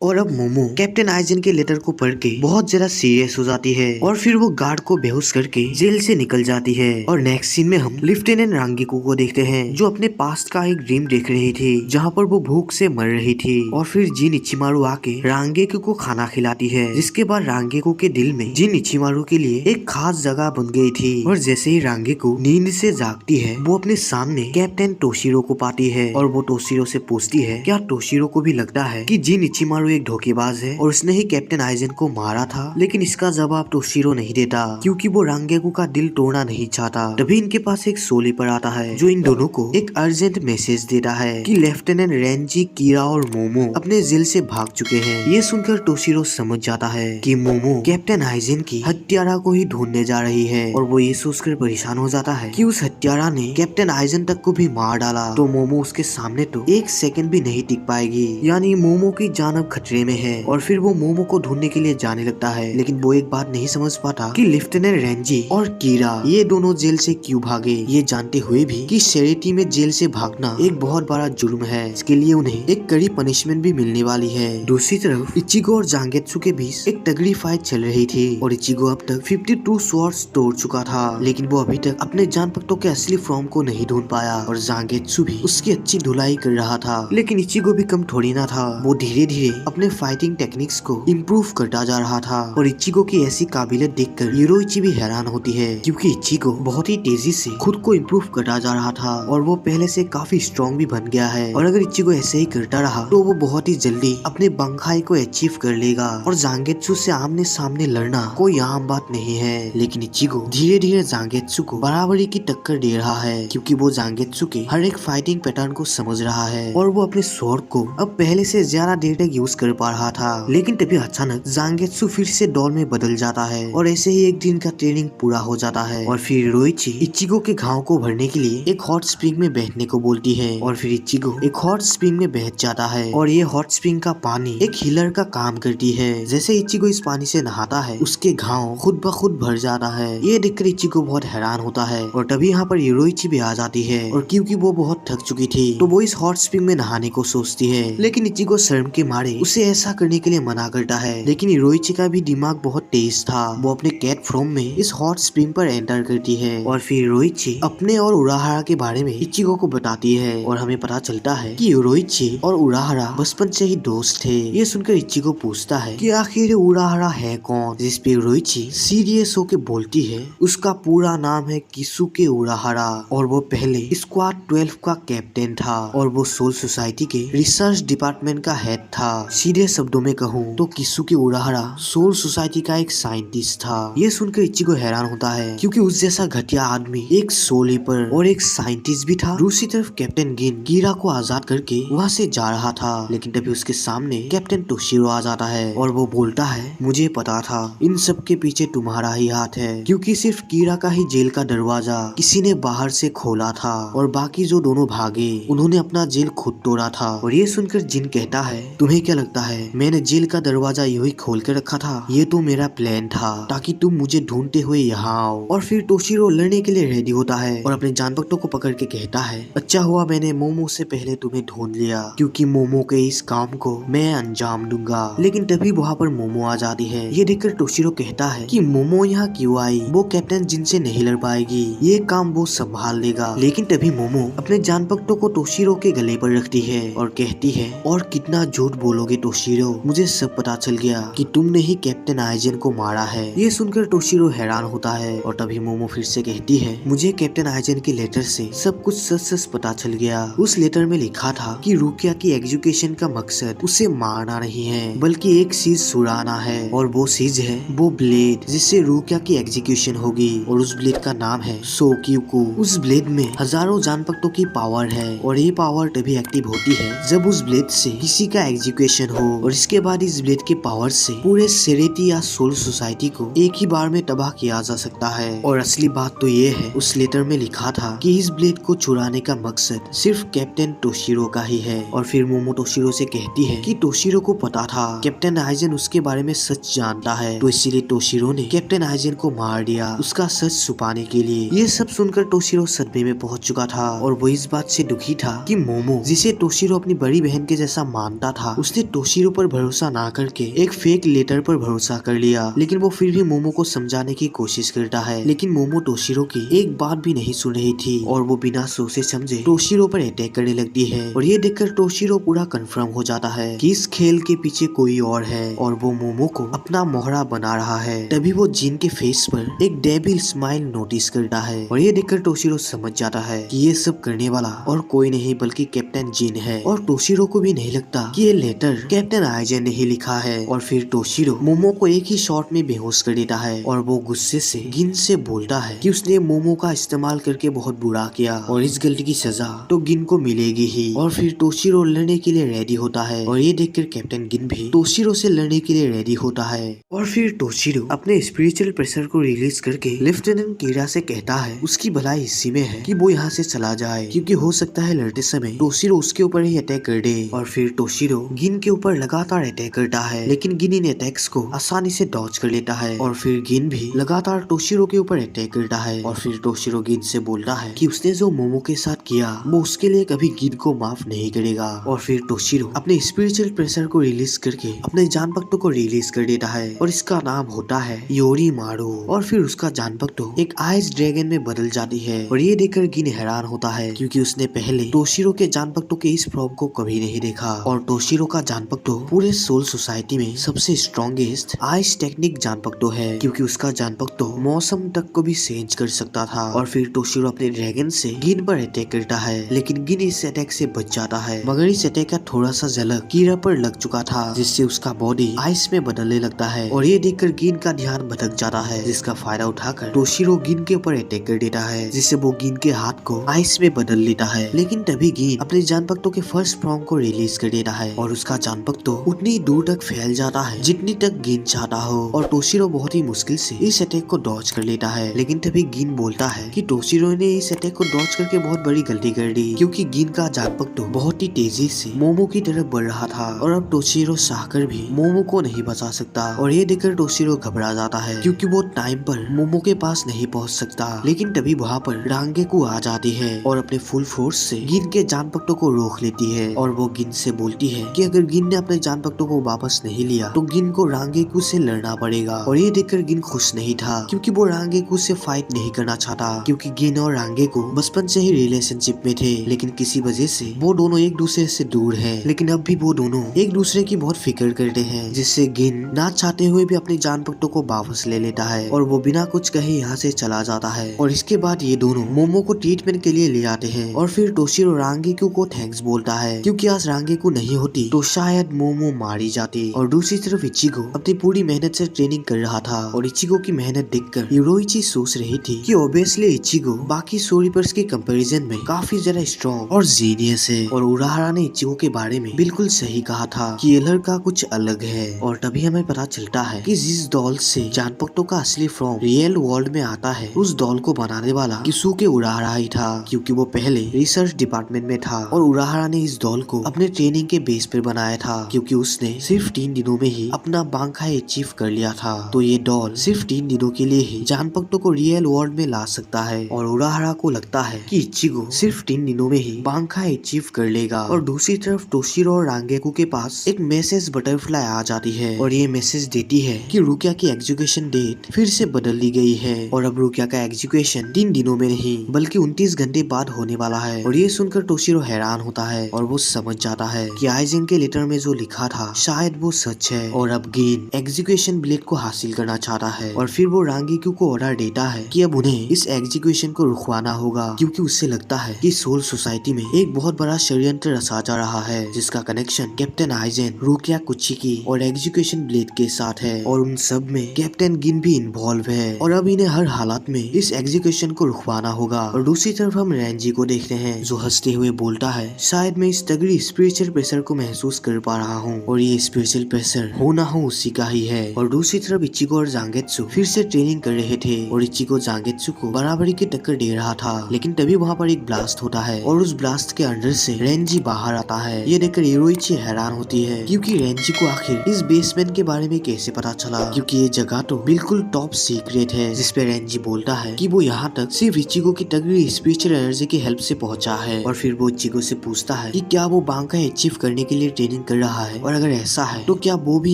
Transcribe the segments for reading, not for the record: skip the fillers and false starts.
और अब momo captain eigen के लेटर को पढ़ के बहुत ज्यादा सीरियस हो जाती है और फिर वो गार्ड को बेहोश करके जेल से निकल जाती है। और नेक्स्ट सीन में हम लेफ्टिनेंट रांगिको को देखते हैं जो अपने पास्ट का एक ड्रीम देख रही थी जहाँ पर वो भूख से मर रही थी। और फिर जिन इचिमारू आके रांगेको को खाना खिलाती है, जिसके बाद रांगेको के दिल में जिन इचिमारू के लिए एक खास जगह बन गई थी। और जैसे ही रांगेको नींद से जागती है वो अपने सामने कैप्टन टोशिरो को पाती है और वो टोशिरो से पूछती है क्या टोशिरो को भी लगता है कि जिन इचिमारू एक धोखेबाज है और उसने ही कैप्टन आइजन को मारा था। लेकिन इसका जवाब टोशिरो नहीं देता क्योंकि वो रांगेको का दिल तोड़ना नहीं चाहता। तभी इनके पास एक सोलीपर आता है जो इन दोनों को एक अर्जेंट मैसेज देता है कि लेफ्टिनेंट रेंजी, कीरा और मोमो अपने जेल से भाग चुके हैं। ये सुनकर टोशिरो समझ जाता है कि मोमो कैप्टन आइजन की हत्यारा को ही ढूंढने जा रही है और वो ये सोचकर परेशान हो जाता है कि उस हत्यारा ने कैप्टन आइजन तक को भी मार डाला तो मोमो उसके सामने तो एक सेकंड भी नहीं टिक पाएगी, यानी मोमो की जान अब खतरे में है। और फिर वो मोमो को ढूंढने के लिए जाने लगता है, लेकिन वो एक बात नहीं समझ पाता कि लेफ्टिनेंट रेंजी और कीरा ये दोनों जेल से क्यों भागे, ये जानते हुए भी कि शेरिटी में जेल से भागना एक बहुत बड़ा जुर्म है। इसके लिए उन्हें एक कड़ी पनिशमेंट भी मिलने वाली है। दूसरी तरफ इचिगो और जांगेत्सु के बीच एक तगड़ी फाइट चल रही थी और इचिगो अब तक 52 स्वॉर्ड्स तोड़ चुका था, लेकिन वो अभी तक अपने जानपट्टों के असली फॉर्म को नहीं ढूंढ पाया और जांगेत्सु भी उसकी अच्छी धुलाई कर रहा था। लेकिन इचिगो भी कम थोड़ी ना था, वो धीरे धीरे अपने फाइटिंग टेक्निक्स को इम्प्रूव करता जा रहा था। और इचिगो की ऐसी काबिलियत देखकर योरोइची भी हैरान होती है क्योंकि इचिगो बहुत ही तेजी से खुद को इम्प्रूव करता जा रहा था और वो पहले से काफी स्ट्रॉन्ग भी बन गया है। और अगर इचिगो ऐसे ही करता रहा तो वो बहुत ही जल्दी अपने बंकाई को अचीव कर लेगा और जांगेत्सु से आमने सामने लड़ना कोई आम बात नहीं है। लेकिन इचिगो धीरे धीरे जांगेत्सु को बराबरी की टक्कर दे रहा है क्योंकि वो जांगेत्सु के हर एक फाइटिंग पैटर्न को समझ रहा है और वो अपने स्वॉर्ड को अब पहले से ज्यादा देर तक यूज कर पा रहा था। लेकिन तभी अचानक जांगेत्सु फिर से डॉल में बदल जाता है और ऐसे ही एक दिन का ट्रेनिंग पूरा हो जाता है। और फिर योरोइची इचिगो के घाव को भरने के लिए एक हॉट स्प्रिंग में बैठने को बोलती है और फिर इचिगो एक हॉट स्प्रिंग में बैठ जाता है और ये हॉट स्प्रिंग का पानी एक हीलर का काम करती है। जैसे इचिगो इस पानी से नहाता है उसके घाव खुद ब खुद भर जाता है। ये देखकर इचिगो बहुत हैरान होता है और तभी यहाँ पर योरोइची भी आ जाती है और क्योंकि वो बहुत थक चुकी थी तो वो इस हॉट स्प्रिंग में नहाने को सोचती है, लेकिन इचिगो शर्म के मारे उसे ऐसा करने के लिए मना करता है। लेकिन योरोइची का भी दिमाग बहुत तेज था, वो अपने कैट फॉर्म में इस हॉट स्प्रिंग पर एंटर करती है और फिर योरोइची अपने और उराहारा के बारे में इचिगो को बताती है और हमें पता चलता है कि योरोइची और उराहारा बचपन से ही दोस्त थे। ये सुनकर इचिगो पूछता है कि आखिर उराहारा है कौन, जिस पे योरोइची सीरियस होके बोलती है उसका पूरा नाम है किसुके उराहारा और वो पहले स्क्वाड 12 का कैप्टन था और वो सोल सोसाइटी के रिसर्च डिपार्टमेंट का हेड था। सीधे शब्दों में कहूँ तो किसुके उराहारा सोल सोसाइटी का एक साइंटिस्ट था। ये सुनकर इचिगो हैरान होता है क्योंकि उस जैसा घटिया आदमी एक सोलीपर और एक साइंटिस्ट भी था। दूसरी तरफ कैप्टन गिन कीरा को आजाद करके वहाँ से जा रहा था, लेकिन तभी उसके सामने कैप्टन टोशिरो आ जाता है और वो बोलता है मुझे पता था इन सब के पीछे तुम्हारा ही हाथ है क्योंकि सिर्फ कीरा का ही जेल का दरवाजा किसी ने बाहर से खोला था और बाकी जो दोनों भागे उन्होंने अपना जेल खुद तोड़ा था। और ये सुनकर जिन कहता है तुम्हें क्या लगता है मैंने जेल का दरवाजा यूं ही खोल के रखा था, ये तो मेरा प्लान था ताकि तुम मुझे ढूंढते हुए यहाँ आओ। और फिर टोशिरो लड़ने के लिए रेडी होता है और अपने जानपट्टों को पकड़ के कहता है अच्छा हुआ मैंने मोमो से पहले तुम्हें ढूंढ लिया क्योंकि मोमो के इस काम को मैं अंजाम दूंगा। लेकिन तभी वहाँ पर मोमो आ जाती है। ये देखकर टोशिरो कहता है कि मोमो यहाँ क्यों आई, वो कैप्टन जिन से नहीं लड़ पाएगी, ये काम वो संभाल लेगा। लेकिन तभी मोमो अपने जानपट्टों को टोशिरो के गले पर रखती है और कहती है और कितना झूठ बोलोगे टोशिरो, मुझे सब पता चल गया कि तुमने ही कैप्टन आइजन को मारा है। ये सुनकर टोशिरो हैरान होता है और तभी मोमो फिर से कहती है मुझे कैप्टन आइजन के लेटर से सब कुछ सच सच पता चल गया। उस लेटर में लिखा था कि रुकिया की एग्जीक्यूशन का मकसद उसे मारना नहीं है बल्कि एक चीज छुड़ाना है और वो चीज है वो ब्लेड जिससे रुकिया की एग्जीक्यूशन होगी और उस ब्लेड का नाम है सोक्यूकू। उस ब्लेड में हजारों जानपट्टों की पावर है और ये पावर तभी एक्टिव होती है जब उस ब्लेड से किसी का एग्जीक्यूशन एग्जीक्यूशन हो और इसके बाद इस ब्लेड के पावर से पूरे सेरेती या सोल सोसाइटी को एक ही बार में तबाह किया जा सकता है। और असली बात तो ये है, उस लेटर में लिखा था कि इस ब्लेड को चुराने का मकसद सिर्फ कैप्टन टोशिरो का ही है। और फिर मोमो टोशिरो से कहती है कि टोशिरो को पता था कैप्टन आइजन उसके बारे में सच जानता है, तो इसीलिए टोशिरो ने कैप्टन आइजन को मार दिया उसका सच छुपाने के लिए। ये सब सुनकर टोशिरो सदमे में पहुंच चुका था और वो इस बात से दुखी था कि मोमो, जिसे टोशिरो अपनी बड़ी बहन के जैसा मानता था, उसने टोशिरो पर भरोसा ना करके एक फेक लेटर पर भरोसा कर लिया। लेकिन वो फिर भी मोमो को समझाने की कोशिश करता है, लेकिन मोमो टोशिरो की एक बात भी नहीं सुन रही थी और वो बिना सोचे समझे टोशिरो पर अटैक करने लगती है। और ये देखकर टोशिरो पूरा कंफर्म हो जाता है कि इस खेल के पीछे कोई और है और वो मोमो को अपना मोहरा बना रहा है। तभी वो जिन के फेस पर एक डेविल स्माइल नोटिस करता है और ये देखकर टोशिरो समझ जाता है कि ये सब करने वाला और कोई नहीं बल्कि कैप्टन जिन है। और टोशिरो को भी नहीं लगता कि ये लेटर कैप्टन आइजन ने ही लिखा है। और फिर टोशिरो मोमो को एक ही शॉट में बेहोश कर देता है और वो गुस्से से गिन से बोलता है कि उसने मोमो का इस्तेमाल करके बहुत बुरा किया और इस गलती की सजा तो गिन को मिलेगी ही। और फिर टोशिरो लड़ने के लिए रेडी होता है और ये देखकर कैप्टन गिन भी टोशिरो से लड़ने के लिए रेडी होता है। और फिर टोशिरो अपने स्पिरिचुअल प्रेशर को रिलीज करके लेफ्टिनेंट कीरा से कहता है उसकी भलाई इसी में है कि वो यहाँ से चला जाए, क्योंकि हो सकता है लड़ते समय टोशिरो उसके ऊपर ही अटैक कर दे। और फिर टोशिरो गिन के ऊपर लगातार अटैक करता है, लेकिन गिन इन अटैक्स को आसानी से डॉज कर लेता है। और फिर गिन भी लगातार टोशिरो के ऊपर अटैक करता है। और फिर टोशिरो गिन से बोलता है कि उसने जो मोमो के साथ किया वो उसके लिए कभी गिन को माफ नहीं करेगा। और फिर टोशिरो अपने स्पिरिचुअल प्रेशर को रिलीज करके अपने जान भक्तों को रिलीज कर देता है और इसका नाम होता है योरी मारू। और फिर उसका जान भक्तों एक आइस ड्रैगन में बदल जाती है और ये देखकर गिन हैरान होता है, क्योंकि उसने पहले टोशिरो के जान भक्तों के इस फॉर्म को कभी नहीं देखा। और टोशिरो का जान भक्तों पूरे सोल सोसाइटी में सबसे स्ट्रॉन्गेस्ट आइस टेक्निक जान भक्तों है, क्योंकि उसका जान भक्तों मौसम तक को भी चेंज कर सकता था। और फिर टोशिरो अपने ड्रैगन से गिन पर अटैक करता है, लेकिन गिन इस अटैक से बच जाता है, मगर इस अटैक का थोड़ा सा झलक कीरा पर लग चुका था, जिससे उसका बॉडी आइस में बदलने लगता है। और ये देखकर गिन का ध्यान भटक जाता है, जिसका फायदा उठाकर टोशिरो गिन के ऊपर अटैक कर देता है, जिससे वो गिन के हाथ को आइस में बदल लेता है। लेकिन तभी गिन अपने जान भक्तों के फर्स्ट फॉर्म को रिलीज कर देता है और उसका जान भक्तों उतनी दूर तक फैल जाता है जितनी तक गिन चाहता हो। और टोशिरो बहुत ही मुश्किल से इस अटैक को डॉज कर लेता है, लेकिन तभी गिन बोलता है कि टोशिरो ने इस अटैक को डॉज करके बहुत बड़ी गलती कर दी, क्योंकि गिन का जान भक्तों बहुत ही तेजी से मोमो की तरफ बढ़ रहा था और अब टोशिरो चाहकर भी मोमो को नहीं बचा सकता। और ये देखकर टोशिरो घबरा जाता है, क्योंकि वो टाइम पर मोमो के पास नहीं पहुंच सकता। लेकिन तभी वहाँ पर रांगेकू आ जाती है और अपने फुल फोर्स से गिन के जान भक्तों को रोक लेती है। और वो गिन से बोलती है कि अगर गिन ने अपने जान भक्तों को वापस नहीं लिया तो गिन को रांगेकू से लड़ना पड़ेगा। और ये देखकर गिन खुश नहीं था, क्योंकि वो रांगेकू से फाइट नहीं करना चाहता, क्योंकि गिन और रांगेकू बचपन से ही रिलेशनशिप में थे, लेकिन किसी वजह से वो दोनों एक दूसरे से दूर हैं। लेकिन अब भी वो दोनों एक दूसरे की बहुत फिक्र करते हैं, जिससे गिन ना चाहते हुए भी अपने जान भक्तों को वापस ले लेता है और वो बिना कुछ कहे यहाँ से चला जाता है। और इसके बाद ये दोनों मोमो को ट्रीटमेंट के लिए ले आते हैं और फिर टोशिरो रांगेकू को थैंक्स बोलता है, क्योंकि आज रांगेकू नहीं होती तो शायद मोमो मारी जाती। और दूसरी तरफ इचिगो अपनी पूरी मेहनत से ट्रेनिंग कर रहा था और इचिगो की मेहनत देखकर योरोइची सोच रही थी कि ऑब्वियसली इचिगो बाकी सोरीपर्स के कंपैरिजन में काफी ज्यादा स्ट्रॉन्ग और जीनियस है। और उराहारा ने इचिगो के बारे में बिल्कुल सही कहा था कि ये लड़का कुछ अलग है। और तभी हमें पता चलता है कि जिस डॉल से जान भक्तों का असली फॉर्म रियल वर्ल्ड में आता है, उस डॉल को बनाने वाला किसुके उराहारा ही था, क्योंकि वो पहले रिसर्च डिपार्टमेंट में था। और उराहारा ने इस डॉल को अपने ट्रेनिंग के बेस पर बनाया था, क्योंकि उसने सिर्फ 3 दिनों में ही अपना बांखाई अचीव कर लिया था। तो ये डॉल सिर्फ 3 दिनों के लिए ही जान भक्तों को रियल वर्ल्ड में ला सकता है। और उराहारा को लगता है कि इचिगो सिर्फ 3 दिनों में ही बांखाई अचीव कर लेगा। और दूसरी तरफ टोशिरो और रांगेकू के पास एक मैसेज बटरफ्लाई आ जाती है और ये मैसेज देती है कि रुकिया की एग्जीक्यूशन डेट फिर से बदल दी गई है और अब रुकिया का एग्जीक्यूशन 3 दिनों में नहीं बल्कि 29 घंटे बाद होने वाला है। और ये सुनकर टोशिरो हैरान होता है और वो समझ जाता है कि आइजन के लेटर में जो लिखा था शायद वो सच है और अब गिन एग्जीक्यूशन ब्लेड को हासिल करना चाहता है। और फिर वो रांगेकू को ऑर्डर देता है कि अब उन्हें इस एग्जीक्यूशन को रुकवाना होगा, क्योंकि उससे लगता है कि सोल सोसाइटी में एक बहुत बड़ा षड्यंत्र रचा जा रहा है, जिसका कनेक्शन कैप्टन आइजन, रुकिया कुचिकी और एग्जीक्यूशन ब्लेड के साथ है। और उन सब में कैप्टन गिन भी इन्वॉल्व है और अब इन्हें हर हालात में इस एग्जीक्यूशन को रुकवाना होगा। और दूसरी तरफ हम रेंजी को देखते हैं, जो हंसते हुए बोलता है शायद मैं इस तगड़ी स्पिरिचुअल प्रेशर को महसूस कर कर पा रहा हूँ और ये स्पेशल प्रेशर हो ना हो उसी का ही है। और दूसरी तरफ इचिको और जांगेत्सु फिर से ट्रेनिंग कर रहे थे और इचिको जांगेत्सु को बराबरी की टक्कर दे रहा था, लेकिन तभी वहाँ पर एक ब्लास्ट होता है और उस ब्लास्ट के अंदर से रेंजी बाहर आता है। ये देखकर योरोइची हैरान होती है क्योंकि रेंजी को आखिर इस बेसमेंट के बारे में कैसे पता चला, क्योंकि ये जगह तो बिल्कुल टॉप सीक्रेट है। जिसपे रेंजी बोलता है कि वो यहाँ तक सिर्फ इचिको की तगड़ी स्पिरिचुअल एनर्जी की हेल्प से पहुंचा है। और फिर वो इचिको से पूछता है कि क्या वो बांकाई अचीव करने के लिए ट्रेनिंग कर रहा है, और अगर ऐसा है तो क्या वो भी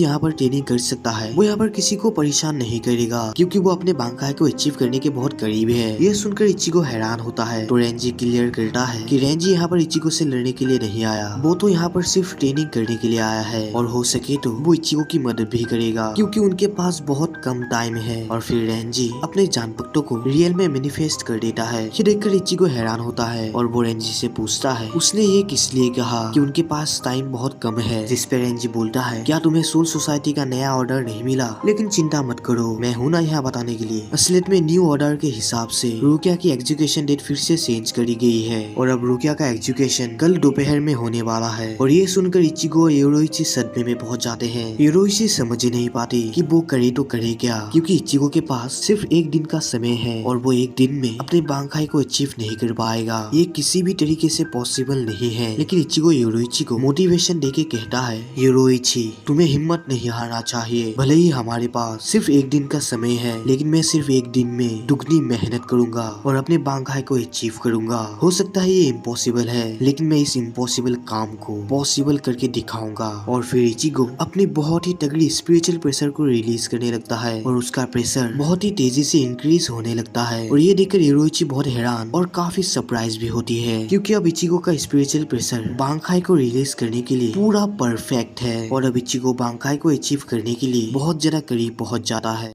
यहाँ पर ट्रेनिंग कर सकता है। वो यहाँ पर किसी को परेशान नहीं करेगा क्योंकि वो अपने बांकाई को अचीव करने के बहुत करीब है। ये सुनकर इचिको हैरान होता है तो रेंजी क्लियर करता है कि रेंजी यहाँ पर इचिको से लड़ने के लिए नहीं आया, वो तो यहाँ पर सिर्फ ट्रेनिंग करने के लिए आया है और हो सके तो वो इचिको की मदद भी करेगा क्योंकि उनके पास बहुत कम टाइम है। और फिर रेंजी अपने जान पट्टों को रियल में मैनिफेस्ट कर देता है। ये देखकर इचिको हैरान होता है और वो रेंजी से पूछता है उसने ये किस लिए कहा कि उनके पास टाइम बहुत कम है। जिसपे रेंजी बोलता है क्या तुम्हें सोल सोसाइटी का नया ऑर्डर नहीं मिला, लेकिन चिंता मत करो, मैं हूं ना यहाँ बताने के लिए। असलियत में न्यू ऑर्डर के हिसाब से रुकिया की एग्जीक्यूशन डेट फिर से चेंज करी गई है और अब रुकिया का एग्जीक्यूशन कल दोपहर में होने वाला है। और ये सुनकर इचिको और योरोइची सदमे में पहुंच जाते हैं। योरोइची समझ ही नहीं पाती कि वो करे तो करे क्या, क्योंकि इचिको के पास सिर्फ एक दिन का समय है और वो एक दिन में अपने बांकाई को अचीव नहीं कर पाएगा। ये किसी भी तरीके से पॉसिबल नहीं है। लेकिन इचिको योरोइची को मोटिवेशन देके कहता है योरोइची तुम्हें हिम्मत नहीं हारना चाहिए, भले ही हमारे पास सिर्फ एक दिन का समय है, लेकिन मैं सिर्फ एक दिन में दुगनी मेहनत करूंगा और अपने बांकाई को अचीव करूंगा। हो सकता है ये इम्पॉसिबल है, लेकिन मैं इस इम्पॉसिबल काम को पॉसिबल करके दिखाऊंगा। और फिर इचिको अपनी बहुत ही तगड़ी स्पिरिचुअल प्रेशर को रिलीज करने लगता है और उसका प्रेशर बहुत ही तेजी से इंक्रीज होने लगता है। और ये देखकर योरोइची बहुत हैरान और काफी सरप्राइज भी होती है क्योंकि अब इचिको का स्पिरिचुअल प्रेशर बांकाई को रिलीज करने के लिए पूरा परफेक्ट है और अब इचिको बांकाई को अचीव करने के लिए बहुत ज्यादा करीब पहुंच जाता है।